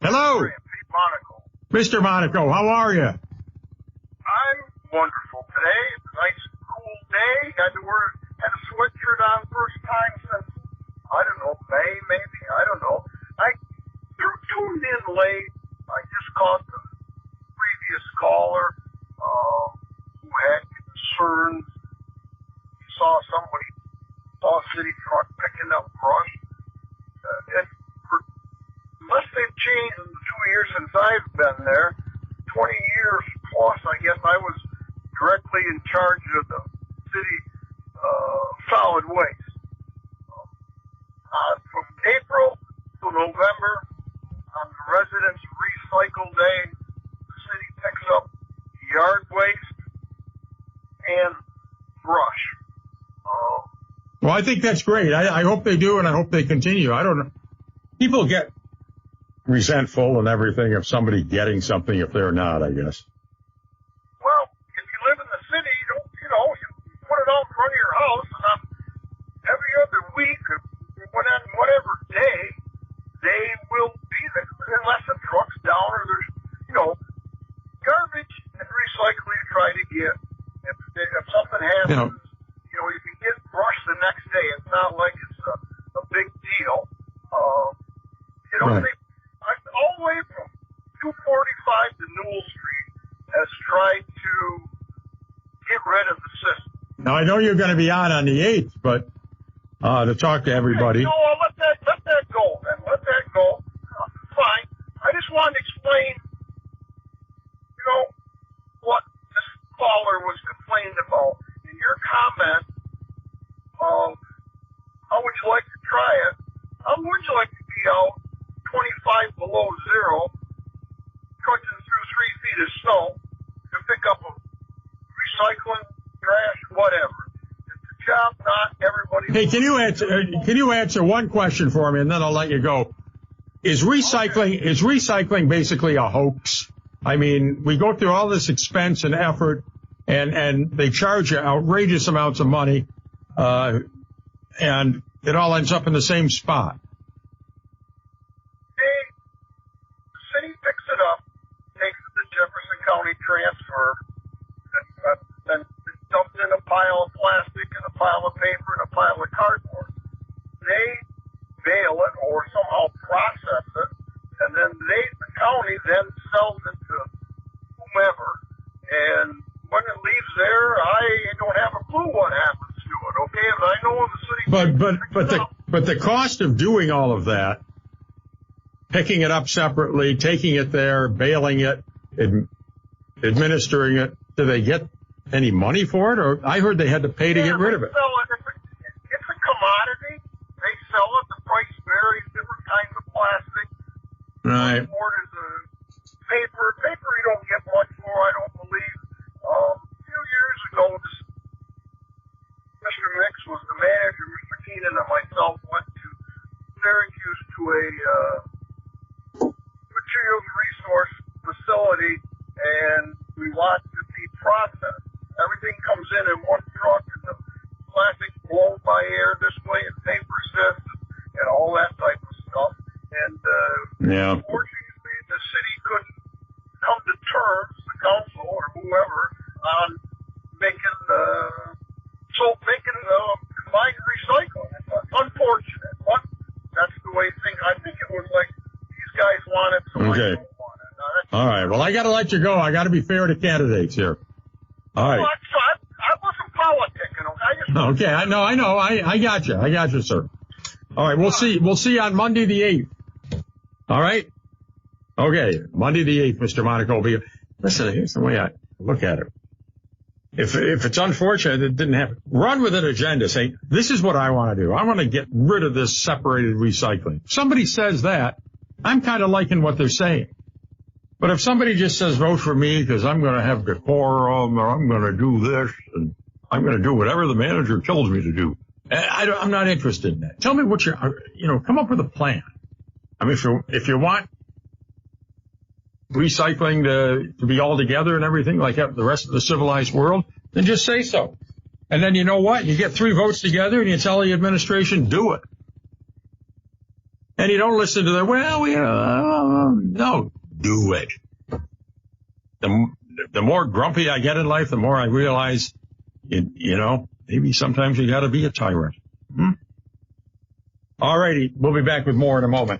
Hello. Peter Monaco. Mr. Monaco, how are you? I'm wonderful today. It's a nice, cool day. Had a sweatshirt on first time since, I don't know, May maybe. I don't know. I tuned in late. I just caught the previous caller who had concerns. He saw a city truck picking up brush. Unless they've changed in the 2 years since I've been there, 20 years plus, I guess I was directly in charge of the city solid waste. From April to November, on the residents' recycle day, the city picks up yard waste and brush. Well, I think that's great. I hope they do, and I hope they continue. I don't know. People get resentful and everything of somebody getting something if they're not, I guess. Well, if you live in the city, you put it out in front of your house, and on every other week, or whatever day, they will be there, unless the truck's down or there's, garbage and recycling you try to get. If something happens, you can get brushed the next day. It's not like it's a big deal. Right. All the way from 245 to Newell Street has tried to get rid of the system. Now, I know you're going to be on the 8th, but to talk to everybody. No, let that go, then. Let that go. Fine. I just wanted to explain, what this caller was complaining about. In your comment of how would you like to try it, how would you like to be out 25 below zero, trudging through 3 feet of snow to pick up a recycling, trash, whatever. It's a job not everybody. Hey, can you answer one question for me, and then I'll let you go? Is recycling basically a hoax? I mean, we go through all this expense and effort, and they charge you outrageous amounts of money, and it all ends up in the same spot. County transfer, then it's dumped in a pile of plastic and a pile of paper and a pile of cardboard. They bale it or somehow process it, and then the county then sells it to whomever. And when it leaves there, I don't have a clue what happens to it. Okay, but I know the city. But the cost of doing all of that, picking it up separately, taking it there, baling it, administering it, do they get any money for it? Or I heard they had to pay to get rid of it. It's a commodity. They sell it. The price varies. Different kinds of plastic. Right. Or is paper. Paper you don't get much for, I don't believe. A few years ago, Mr. Mix was the manager. Mr. Keenan and myself went to Syracuse to a materials resource facility, and we watched it be processed. Everything comes in one truck, and the plastic blown by air this way, and paper this, and all that type of stuff. And unfortunately, the city couldn't come to terms, the council or whoever, on making combined recycling. It's unfortunate, but that's the way things. I think it was like these guys want it, so okay. I don't want it. All right. Well, I got to let you go. I got to be fair to candidates here. All right. I wasn't politicking. Okay. I know. I got you. I got you, sir. All right. We'll see. We'll see you on Monday the 8th. All right. Okay. Monday the 8th, Mr. Monaco. Listen, here's the way I look at it. If it's unfortunate it didn't happen, run with an agenda. Say, this is what I want to do. I want to get rid of this separated recycling. If somebody says that, I'm kind of liking what they're saying. But if somebody just says, vote for me because I'm going to have decorum or I'm going to do this and I'm going to do whatever the manager tells me to do, I'm not interested in that. Tell me what come up with a plan. I mean, if you want recycling to be all together and everything like the rest of the civilized world, then just say so. And then you know what? You get 3 votes together and you tell the administration, do it. and you don't listen to no, do it. The more grumpy I get in life, the more I realize, maybe sometimes you got to be a tyrant. All righty. We'll be back with more in a moment.